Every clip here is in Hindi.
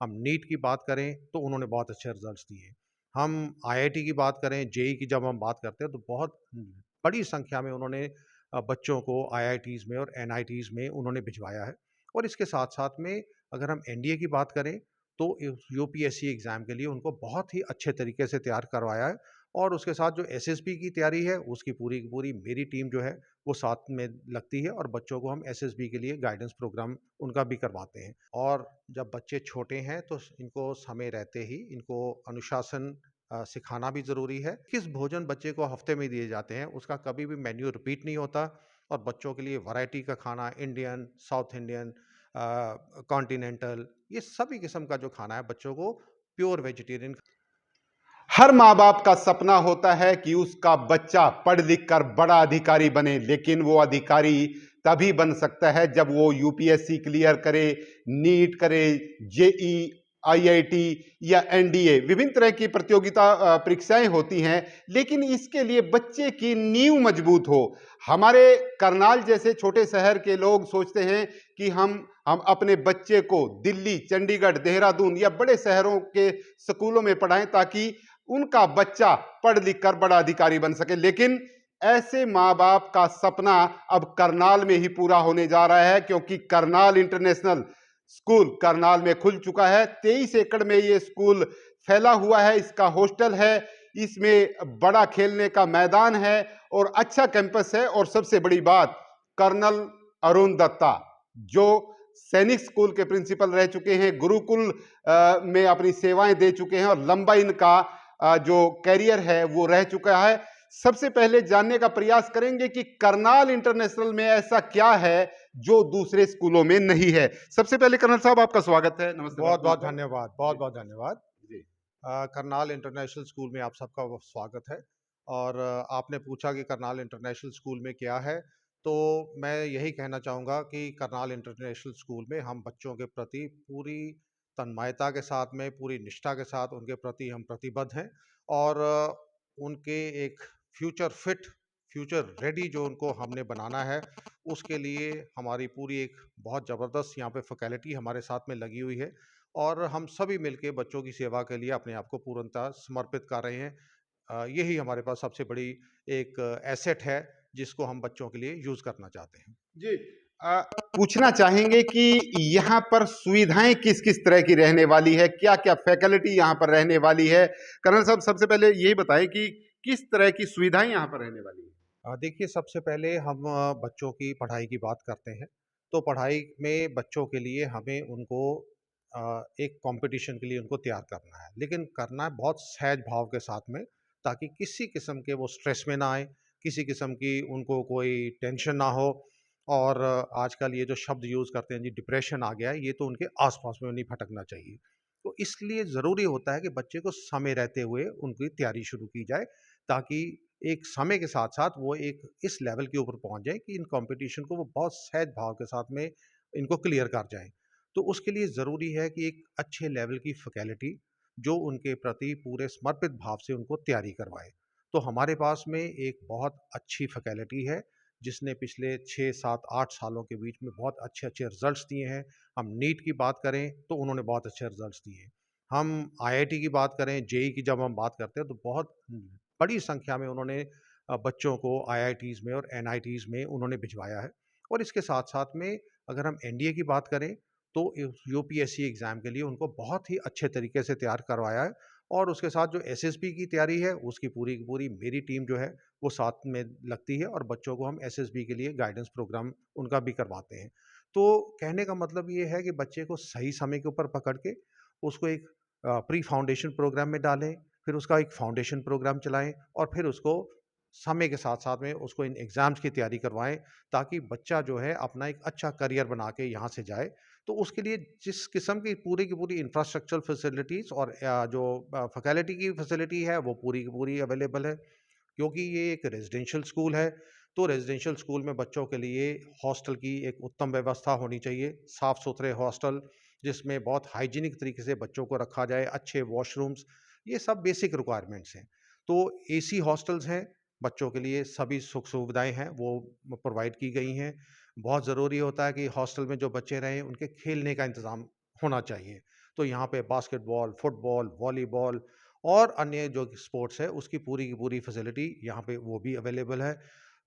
हम नीट की बात करें तो उन्होंने बहुत अच्छे रिजल्ट्स दिए हैं। हम आईआईटी की बात करें, जेईई की जब हम बात करते हैं तो बहुत बड़ी संख्या में उन्होंने बच्चों को आईआईटीज़ में और एनआईटीज़ में उन्होंने भिजवाया है। और इसके साथ-साथ में अगर हम एनडीए की बात करें तो यूपीएससी एग्ज़ाम के लिए उनको बहुत ही अच्छे तरीके से तैयार करवाया है। और उसके साथ जो एसएसबी की तैयारी है उसकी पूरी की पूरी मेरी टीम जो है वो साथ में लगती है और बच्चों को हम एसएसबी के लिए गाइडेंस प्रोग्राम उनका भी करवाते हैं। और जब बच्चे छोटे हैं तो इनको समय रहते ही इनको अनुशासन सिखाना भी ज़रूरी है। किस भोजन बच्चे को हफ्ते में दिए जाते हैं उसका कभी भी मेन्यू रिपीट नहीं होता और बच्चों के लिए वैरायटी का खाना इंडियन, साउथ इंडियन, कॉन्टिनेंटल, ये सभी किस्म का जो खाना है बच्चों को प्योर वेजिटेरियन। हर माँ बाप का सपना होता है कि उसका बच्चा पढ़ लिख कर बड़ा अधिकारी बने, लेकिन वो अधिकारी तभी बन सकता है जब वो यूपीएससी क्लियर करे, नीट करे, जेई, आईआईटी या एनडीए, विभिन्न तरह की प्रतियोगिता परीक्षाएं होती हैं, लेकिन इसके लिए बच्चे की नींव मजबूत हो। हमारे करनाल जैसे छोटे शहर के लोग सोचते हैं कि हम अपने बच्चे को दिल्ली, चंडीगढ़, देहरादून या बड़े शहरों के स्कूलों में पढ़ाएं ताकि उनका बच्चा पढ़ लिख कर बड़ा अधिकारी बन सके। लेकिन ऐसे माँ बाप का सपना अब करनाल में ही पूरा होने जा रहा है, क्योंकि करनाल इंटरनेशनल स्कूल करनाल में खुल चुका है। 23 एकड़ में ये स्कूल फैला हुआ है, इसका हॉस्टल है, इसमें बड़ा खेलने का मैदान है और अच्छा कैंपस है। और सबसे बड़ी बात, कर्नल अरुण दत्ता जो सैनिक स्कूल के प्रिंसिपल रह चुके हैं, गुरुकुल में अपनी सेवाएं दे चुके हैं और लंबा इनका जो कैरियर है वो रह चुका है। सबसे पहले जानने का प्रयास करेंगे कि करनाल इंटरनेशनल में ऐसा क्या है जो दूसरे स्कूलों में नहीं है। सबसे पहले कर्नल साहब आपका स्वागत है। नमस्ते। बहुत बहुत धन्यवाद, बहुत बहुत धन्यवाद। जी। करनाल इंटरनेशनल स्कूल में आप सबका स्वागत है। और आपने पूछा कि करनाल इंटरनेशनल स्कूल में क्या है, तो मैं यही कहना चाहूँगा कि करनाल इंटरनेशनल स्कूल में हम बच्चों के प्रति पूरी तन्मयता के साथ में, पूरी निष्ठा के साथ उनके प्रति हम प्रतिबद्ध हैं। और उनके एक फ्यूचर फिट, फ्यूचर रेडी जो उनको हमने बनाना है, उसके लिए हमारी पूरी एक बहुत ज़बरदस्त यहाँ पे फैकल्टी हमारे साथ में लगी हुई है। और हम सभी मिलके बच्चों की सेवा के लिए अपने आप को पूर्णतः समर्पित कर रहे हैं। यही हमारे पास सबसे बड़ी एक एसेट है जिसको हम बच्चों के लिए यूज़ करना चाहते हैं। जी। पूछना चाहेंगे कि यहाँ पर सुविधाएं किस किस तरह की रहने वाली है, क्या क्या फैकल्टी यहाँ पर रहने वाली है। कर्नल साहब सबसे पहले यही बताएं कि किस तरह की सुविधाएं यहाँ पर रहने वाली है। देखिए, सबसे पहले हम बच्चों की पढ़ाई की बात करते हैं। तो पढ़ाई में बच्चों के लिए हमें उनको एक कंपटीशन के लिए उनको तैयार करना है, लेकिन करना है बहुत सहज भाव के साथ में, ताकि किसी किस्म के वो स्ट्रेस में ना आए, किसी किस्म की उनको कोई टेंशन ना हो। और आजकल ये जो शब्द यूज़ करते हैं जी, डिप्रेशन आ गया है, ये तो उनके आस-पास में नहीं भटकना चाहिए। तो इसलिए ज़रूरी होता है कि बच्चे को समय रहते हुए उनकी तैयारी शुरू की जाए, ताकि एक समय के साथ-साथ वो एक इस लेवल के ऊपर पहुँच जाएँ कि इन कॉम्पिटिशन को वो बहुत सहज भाव के साथ में इनको क्लियर कर जाएँ। तो उसके लिए ज़रूरी है कि एक अच्छे लेवल की फैकल्टी जो उनके प्रति पूरे समर्पित भाव से उनको तैयारी करवाए। तो हमारे पास में एक बहुत अच्छी फैकल्टी है, जिसने पिछले 6, 7, 8 सालों के बीच में बहुत अच्छे-अच्छे रिज़ल्ट्स दिए हैं। हम नीट की बात करें तो उन्होंने बहुत अच्छे रिज़ल्ट्स दिए हैं। हम आईआईटी की बात करें, जेईई की जब हम बात करते हैं तो बहुत बड़ी संख्या में उन्होंने बच्चों को आईआईटीज़ में और एनआईटीज़ में उन्होंने भिजवाया है। और इसके साथ-साथ में अगर हम एनडीए की बात करें तो यूपीएससी एग्ज़ाम के लिए उनको बहुत ही अच्छे तरीके से तैयार करवाया है। और उसके साथ जो एसएसबी की तैयारी है उसकी पूरी की पूरी मेरी टीम जो है वो साथ में लगती है और बच्चों को हम एसएसबी के लिए गाइडेंस प्रोग्राम उनका भी करवाते हैं। तो कहने का मतलब ये है कि बच्चे को सही समय के ऊपर पकड़ के उसको एक प्री फाउंडेशन प्रोग्राम में डालें, फिर उसका एक फाउंडेशन प्रोग्राम चलाएँ और फिर उसको समय के साथ-साथ में उसको इन एग्ज़ाम्स की तैयारी करवाएँ, ताकि बच्चा जो है अपना एक अच्छा करियर बना के यहाँ से जाए। तो उसके लिए जिस किस्म की पूरी इंफ्रास्ट्रक्चरल फैसिलिटीज़ और जो फैकल्टी की फैसिलिटी है वो पूरी की पूरी अवेलेबल है। क्योंकि ये एक रेज़िडेंशियल स्कूल है, तो रेज़िडेंशियल स्कूल में बच्चों के लिए हॉस्टल की एक उत्तम व्यवस्था होनी चाहिए। साफ़-सुथरे हॉस्टल, जिसमें बहुत हाइजीनिक तरीके से बच्चों को रखा जाए, अच्छे वॉशरूम्स, ये सब बेसिक रिक्वायरमेंट्स हैं। तो एसी हॉस्टल्स हैं, बच्चों के लिए सभी सुख-सुविधाएँ हैं, वो प्रोवाइड की गई हैं। बहुत ज़रूरी होता है कि हॉस्टल में जो बच्चे रहें, उनके खेलने का इंतज़ाम होना चाहिए। तो यहाँ पे बास्केटबॉल, फुटबॉल, वॉलीबॉल और अन्य जो स्पोर्ट्स है उसकी पूरी की पूरी फैसिलिटी यहाँ पे वो भी अवेलेबल है।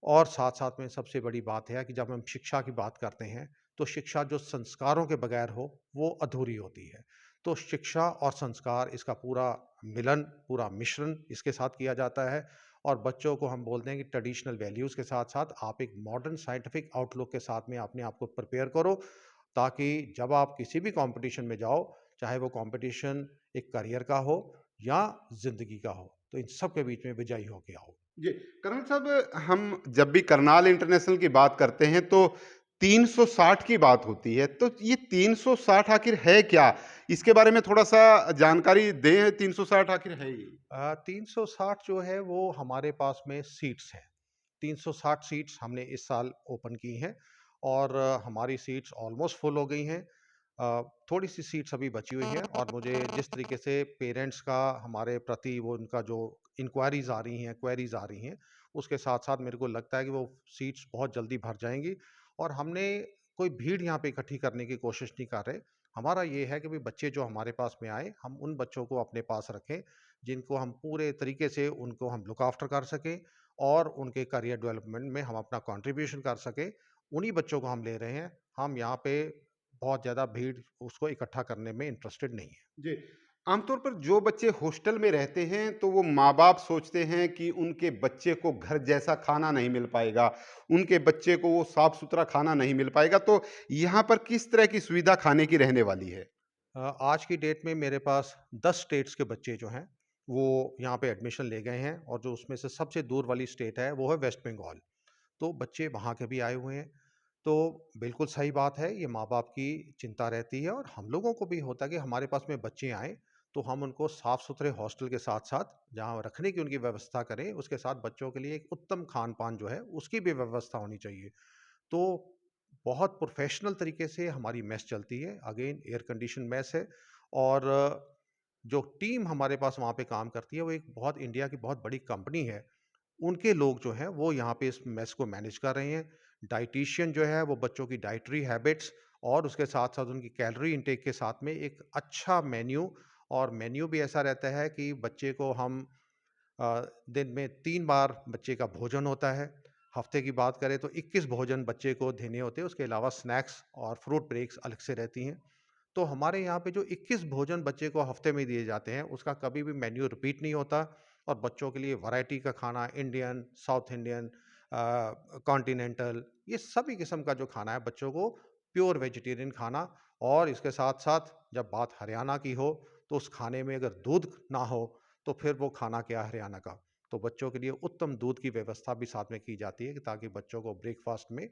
और साथ-साथ में सबसे बड़ी बात है कि जब हम शिक्षा की बात करते हैं, तो शिक्षा जो संस्कारों के बगैर हो, वो अधूरी होती है। तो शिक्षा और संस्कार इसका पूरा मिलन, पूरा मिश्रण इसके साथ किया जाता है और बच्चों को हम बोलते हैं कि ट्रेडिशनल वैल्यूज़ के साथ-साथ आप एक मॉडर्न साइंटिफिक आउटलुक के साथ में अपने आप को प्रिपेयर करो, ताकि जब आप किसी भी कॉम्पिटिशन में जाओ, चाहे वो कॉम्पिटिशन एक करियर का हो या ज़िंदगी का हो, तो इन सब के बीच में विजयी होके आओ। जी, कर्नल साहब, हम जब भी करनाल इंटरनेशनल की बात करते हैं तो 360 की बात होती है, तो ये 360 आखिर है क्या? इसके बारे में थोड़ा-सा जानकारी दें, 360 आखिर है ये? 360 जो है वो हमारे पास में सीट्स हैं। 360 सीट्स हमने इस साल ओपन की हैं और हमारी सीट्स ऑलमोस्ट फुल हो गई हैं। थोड़ी-सी सीट्स अभी बची हुई हैं और मुझे जिस तरीके से पेरेंट्स का हमारे प्रति वो उनका जो इंक्वायरीज़ आ रही हैं, क्वेरीज़ आ रही हैं, उसके साथ-साथ मेरे को लगता है कि वो सीट्स बहुत जल्दी भर जाएँगी और हमने कोई भीड़ यहाँ पे इकट्ठी करने की कोशिश नहीं कर रहे। हमारा ये है कि भई बच्चे जो हमारे पास में आएँ, हम उन बच्चों को अपने पास रखें, जिनको हम पूरे तरीके से उनको हम लुक आफ्टर कर सकें और उनके करियर डेवलपमेंट में हम अपना कंट्रीब्यूशन कर सकें। उन्हीं बच्चों को हम ले रहे हैं। हम यहाँ पे बहुत ज़्यादा भीड़ उसको इकट्ठा करने में इंटरेस्टेड नहीं है। जी। आमतौर पर जो बच्चे हॉस्टल में रहते हैं, तो वो माँ-बाप सोचते हैं कि उनके बच्चे को घर जैसा खाना नहीं मिल पाएगा, उनके बच्चे को वो साफ-सुथरा खाना नहीं मिल पाएगा, तो यहाँ पर किस तरह की सुविधा खाने की रहने वाली है? आज की डेट में मेरे पास 10 स्टेट्स के बच्चे जो हैं, वो यहाँ पे एडमिशन ले गए हैं और जो उसमें से सबसे दूर वाली स्टेट है, वो है वेस्ट बंगाल। तो बच्चे वहाँ के भी आए हुए हैं। तो बिल्कुल सही बात है, ये माँ-बाप की चिंता रहती है और हम लोगों को भी होता है कि हमारे पास में बच्चे आएँ, तो हम उनको साफ-सुथरे हॉस्टल के साथ-साथ जहाँ रखने की उनकी व्यवस्था करें, उसके साथ बच्चों के लिए एक उत्तम खान-पान जो है, उसकी भी व्यवस्था होनी चाहिए। तो बहुत प्रोफ़ेशनल तरीके से हमारी मेस चलती है। अगेन एयर कंडीशन मेस है और जो टीम हमारे पास वहाँ पे काम करती है, वो एक बहुत इंडिया की बहुत बड़ी कंपनी है। उनके लोग जो हैं वो यहाँ पे इस मेस को मैनेज कर रहे हैं। डायटीशियन जो है वो बच्चों की डाइटरी हैबिट्स और उसके साथ-साथ उनकी कैलोरी इंटेक के साथ में एक अच्छा मेन्यू और मेन्यू भी ऐसा रहता है कि बच्चे को हम दिन में 3 बार बच्चे का भोजन होता है। हफ्ते की बात करें तो 21 भोजन बच्चे को देने होते हैं, उसके अलावा स्नैक्स और फ्रूट ब्रेक्स अलग से रहती हैं। तो हमारे यहाँ पे जो 21 भोजन बच्चे को हफ्ते में दिए जाते हैं, उसका कभी भी मेन्यू रिपीट नहीं होता और बच्चों के लिए वैरायटी का खाना इंडियन, साउथ इंडियन कॉन्टिनेंटल ये सभी किस्म का जो खाना है बच्चों को प्योर वेजिटेरियन खाना और इसके साथ-साथ जब बात हरियाणा की हो, तो उस खाने में अगर दूध ना हो, तो फिर वो खाना क्या हरियाणा का। तो बच्चों के लिए उत्तम दूध की व्यवस्था भी साथ में की जाती है कि ताकि बच्चों को ब्रेकफ़ास्ट में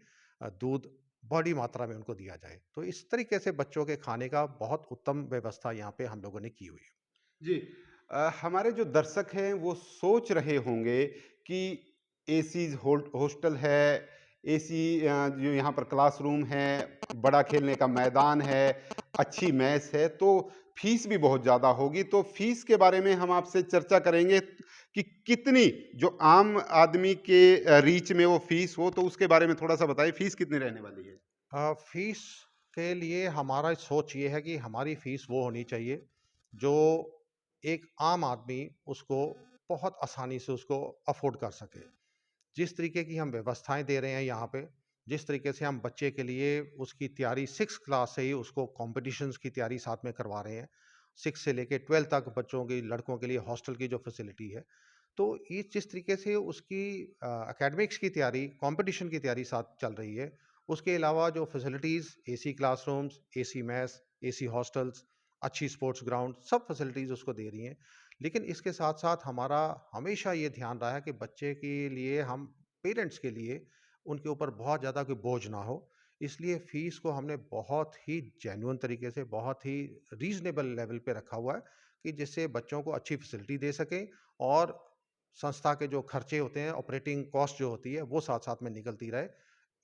दूध बड़ी मात्रा में उनको दिया जाए। तो इस तरीके से बच्चों के खाने का बहुत उत्तम व्यवस्था यहाँ पे हम लोगों ने की हुई है। जी। हमारे जो दर्शक हैं वो सोच रहे होंगे कि एसीज़ हॉस्टल है, एसी जो यहाँ पर क्लासरूम है, बड़ा खेलने का मैदान है, अच्छी मेस है, तो फीस भी बहुत ज़्यादा होगी। तो फीस के बारे में हम आपसे चर्चा करेंगे कि कितनी जो आम आदमी के रीच में वो फीस हो, तो उसके बारे में थोड़ा-सा बताइए, फीस कितनी रहने वाली है? फीस के लिए हमारा सोच ये है कि हमारी फीस वो होनी चाहिए, जो एक आम आदमी उसको बहुत आसानी से उसको अफ़ोर्ड कर सके। जिस तरीके की हम व्यवस्थाएँ दे रहे हैं यहाँ पे, जिस तरीके से हम बच्चे के लिए उसकी तैयारी 6th क्लास से ही उसको कॉम्पिटिशन्स की तैयारी साथ में करवा रहे हैं। 6 से लेके 12 तक बच्चों की लड़कों के लिए हॉस्टल की जो फैसिलिटी है। तो ये जिस तरीके से उसकी एकेडमिक्स की तैयारी, कॉम्पिटिशन की तैयारी साथ चल रही है, उसके अलावा जो facilities AC classrooms, AC mess, AC hostels, अच्छी स्पोर्ट्स ग्राउंड, सब फैसिलिटीज़ उसको दे रही हैं। लेकिन इसके साथ-साथ हमारा हमेशा ये ध्यान रहा है कि बच्चे के लिए हम पेरेंट्स के लिए उनके ऊपर बहुत ज़्यादा कोई बोझ ना हो। इसलिए फ़ीस को हमने बहुत ही जेन्युइन तरीके से, बहुत ही रीज़नेबल लेवल पे रखा हुआ है कि जिससे बच्चों को अच्छी फैसिलिटी दे सकें और संस्था के जो खर्चे होते हैं, ऑपरेटिंग कॉस्ट जो होती है, वो साथ-साथ में निकलती रहे।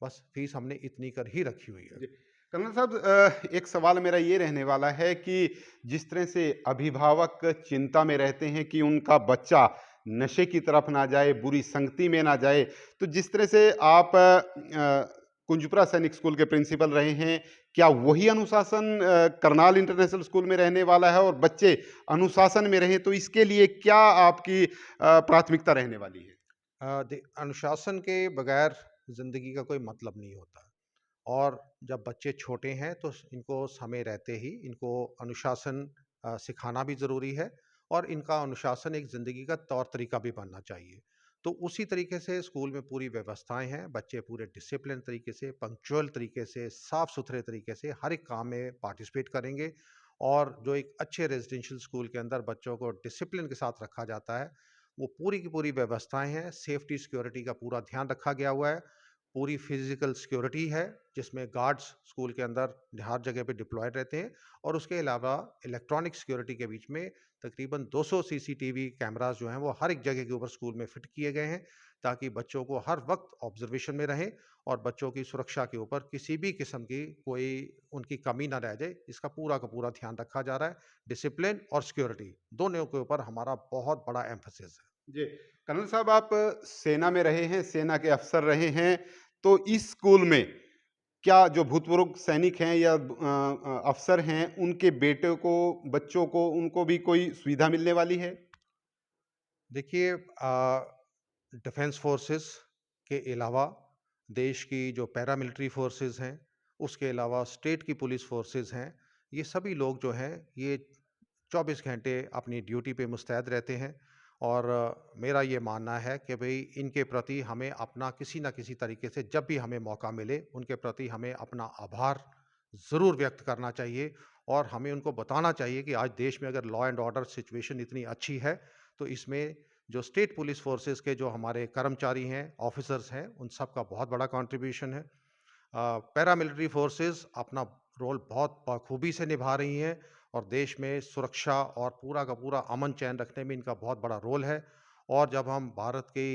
बस फ़ीस हमने इतनी कर ही रखी हुई है। जी। कर्नल साहब, एक सवाल मेरा ये रहने वाला है कि जिस तरह से अभिभावक चिंता में रहते हैं कि उनका बच्चा नशे की तरफ ना जाए, बुरी संगति में ना जाए, तो जिस तरह से आप कुंजपुरा सैनिक स्कूल के प्रिंसिपल रहे हैं। क्या वही अनुशासन करनाल इंटरनेशनल स्कूल में रहने वाला है और बच्चे अनुशासन में रहें, तो इसके लिए क्या आपकी प्राथमिकता रहने वाली है? अनुशासन के बगैर ज़िंदगी का कोई मतलब नहीं होता। और जब बच्चे छोटे हैं तो इनको समय रहते ही इनको अनुशासन सिखाना भी ज़रूरी है और इनका अनुशासन एक ज़िंदगी का तौर तरीका भी बनना चाहिए। तो उसी तरीके से स्कूल में पूरी व्यवस्थाएं हैं, बच्चे पूरे डिसिप्लिन तरीके से, पंक्चुअल तरीके से, साफ सुथरे तरीके से हर एक काम में पार्टिसिपेट करेंगे। और जो एक अच्छे रेजिडेंशियल स्कूल के अंदर बच्चों को डिसिप्लिन के साथ रखा जाता है, वो पूरी की पूरी व्यवस्थाएं हैं, सेफ्टी सिक्योरिटी का पूरा ध्यान रखा गया हुआ है, पूरी फिजिकल सिक्योरिटी है जिसमें गार्ड्स स्कूल के अंदर हर जगह पे डिप्लॉयड रहते हैं। और उसके अलावा इलेक्ट्रॉनिक सिक्योरिटी के बीच में तकरीबन 200 सीसीटीवी कैमरास जो हैं वो हर एक जगह के ऊपर स्कूल में फिट किए गए हैं, ताकि बच्चों को हर वक्त ऑब्जर्वेशन में रहें और बच्चों की सुरक्षा के ऊपर किसी भी किस्म की कोई उनकी कमी ना रह जाए, इसका पूरा का पूरा ध्यान रखा जा रहा है। डिसिप्लिन और सिक्योरिटी दोनों के ऊपर हमारा बहुत बड़ा एम्फेसिस है। जी, कर्नल साहब आप सेना में रहे हैं, सेना के अफ़सर रहे हैं, तो इस स्कूल में क्या जो भूतपूर्व सैनिक हैं या अफ़सर हैं, उनके बेटे को, बच्चों को, उनको भी कोई सुविधा मिलने वाली है? देखिए, डिफेंस फोर्सेस के अलावा देश की जो पैरामिलिट्री फोर्सेस हैं, उसके अलावा स्टेट की पुलिस फोर्सेस हैं, ये सभी लोग जो हैं ये 24 घंटे अपनी ड्यूटी पे मुस्तैद रहते हैं। और मेरा ये मानना है कि भई इनके प्रति हमें अपना किसी न किसी तरीके से जब भी हमें मौका मिले, उनके प्रति हमें अपना आभार ज़रूर व्यक्त करना चाहिए। और हमें उनको बताना चाहिए कि आज देश में अगर लॉ एंड ऑर्डर सिचुएशन इतनी अच्छी है, तो इसमें जो स्टेट पुलिस फोर्सेस के जो हमारे कर्मचारी हैं, ऑफिसर्स हैं, उन सब का बहुत बड़ा कंट्रीब्यूशन है। पैरामिलिट्री फोर्सेस अपना रोल बहुत बखूबी से निभा रही हैं और देश में सुरक्षा और पूरा का पूरा अमन चैन रखने में इनका बहुत बड़ा रोल है। और जब हम भारत की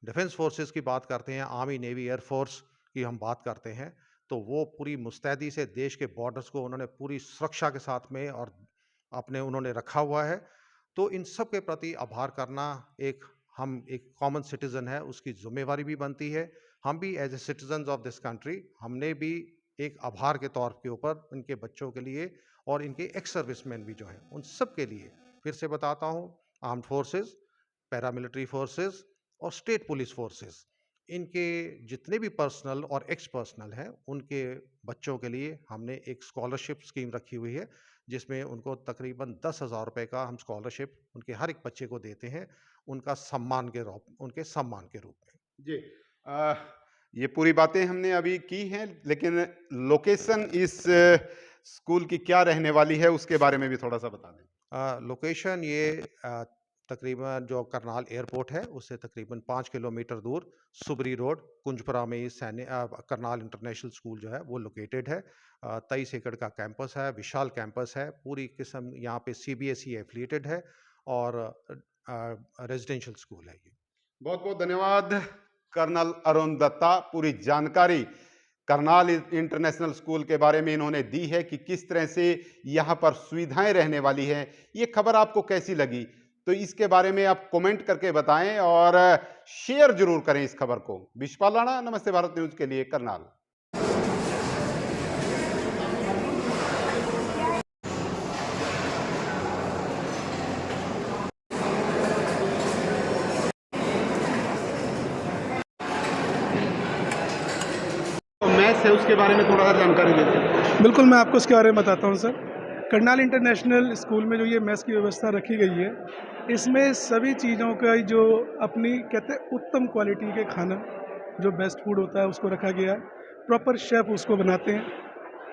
डिफेंस फोर्सेस की बात करते हैं, आर्मी, नेवी, एयर फोर्स की हम बात करते हैं, तो वो पूरी मुस्तैदी से देश के बॉर्डर्स को उन्होंने पूरी सुरक्षा के साथ में और अपने उन्होंने रखा हुआ है। तो इन सब के प्रति आभार करना एक हम एक कॉमन सिटीजन है, उसकी ज़िम्मेवारी भी बनती है। हम भी as a citizens of this country हमने भी एक आभार के तौर के ऊपर इनके बच्चों के लिए और इनके एक्स सर्विसमैन भी जो हैं, उन सब के लिए फिर से बताता हूँ, आर्म्ड फोर्सेस, पैरामिलिट्री फोर्सेस और स्टेट पुलिस फोर्सेस, इनके जितने भी पर्सनल और एक्स पर्सनल हैं, उनके बच्चों के लिए हमने एक स्कॉलरशिप स्कीम रखी हुई है, जिसमें उनको तकरीबन 10,000 रुपए का हम स्कॉलरशिप उनके हर एक बच्चे को देते हैं, उनके सम्मान के रूप में। जी। अ, ये पूरी बातें हमने अभी की हैं, लेकिन लोकेशन इस स्कूल की क्या रहने वाली है, उसके बारे में भी थोड़ा-सा बता दें। लोकेशन ये तकरीबन जो करनाल एयरपोर्ट है उससे तकरीबन 5 किलोमीटर दूर सुबरी रोड कुंजपुरा में करनाल इंटरनेशनल स्कूल जो है वो लोकेटेड है। 23 एकड़ का कैंपस है, विशाल कैंपस है, पूरी किस्म यहाँ पे सीबीएसई एफिलिएटेड है और रेजिडेंशियल स्कूल है ये। बहुत-बहुत धन्यवाद कर्नल अरुण दत्ता। पूरी जानकारी करनाल इंटरनेशनल स्कूल के बारे में इन्होंने दी है कि किस तरह से यहाँ पर सुविधाएं रहने वाली हैं। ये खबर आपको कैसी लगी? तो इसके बारे में आप कमेंट करके बताएं और शेयर जरूर करें इस खबर को। विशपाल राणा, नमस्ते भारत न्यूज़ के लिए करनाल। मैथ्स है, उसके बारे में थोड़ा सा जानकारी देते हैं। बिल्कुल, मैं आपको इसके बारे में बताता हूँ सर। करनाल इंटरनेशनल स्कूल में जो ये मेस की व्यवस्था रखी गई है, इसमें सभी चीज़ों का जो अपनी कहते हैं उत्तम क्वालिटी के खाना, जो बेस्ट फूड होता है उसको रखा गया है। प्रॉपर शेफ़ उसको बनाते हैं।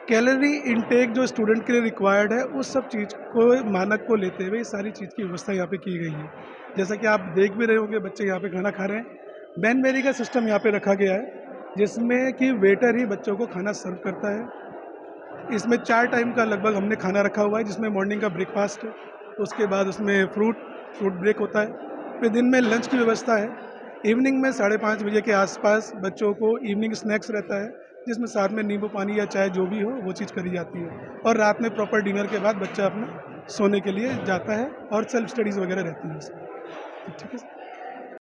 कैलोरी इनटेक जो स्टूडेंट के लिए रिक्वायर्ड है, उस सब चीज़ को मानक को लेते हुए सारी चीज़ की व्यवस्था यहाँ पे की गई है। जैसा कि आप देख भी रहे होंगे, बच्चे यहाँ पे खाना खा रहे हैं। बैनबेरी का सिस्टम यहाँ पे रखा गया है, जिसमें कि वेटर ही बच्चों को खाना सर्व करता है। इसमें 4 टाइम का लगभग हमने खाना रखा हुआ है, जिसमें मॉर्निंग का ब्रेकफास्ट है, उसके बाद उसमें फ्रूट ब्रेक होता है, फिर दिन में लंच की व्यवस्था है। इवनिंग में 5:30 बजे के आसपास बच्चों को इवनिंग स्नैक्स रहता है, जिसमें साथ में नींबू पानी या चाय जो भी हो वो चीज़ करी जाती है। और रात में प्रॉपर डिनर के बाद बच्चा अपना सोने के लिए जाता है और सेल्फ स्टडीज़ वगैरह रहती है इसमें। ठीक है।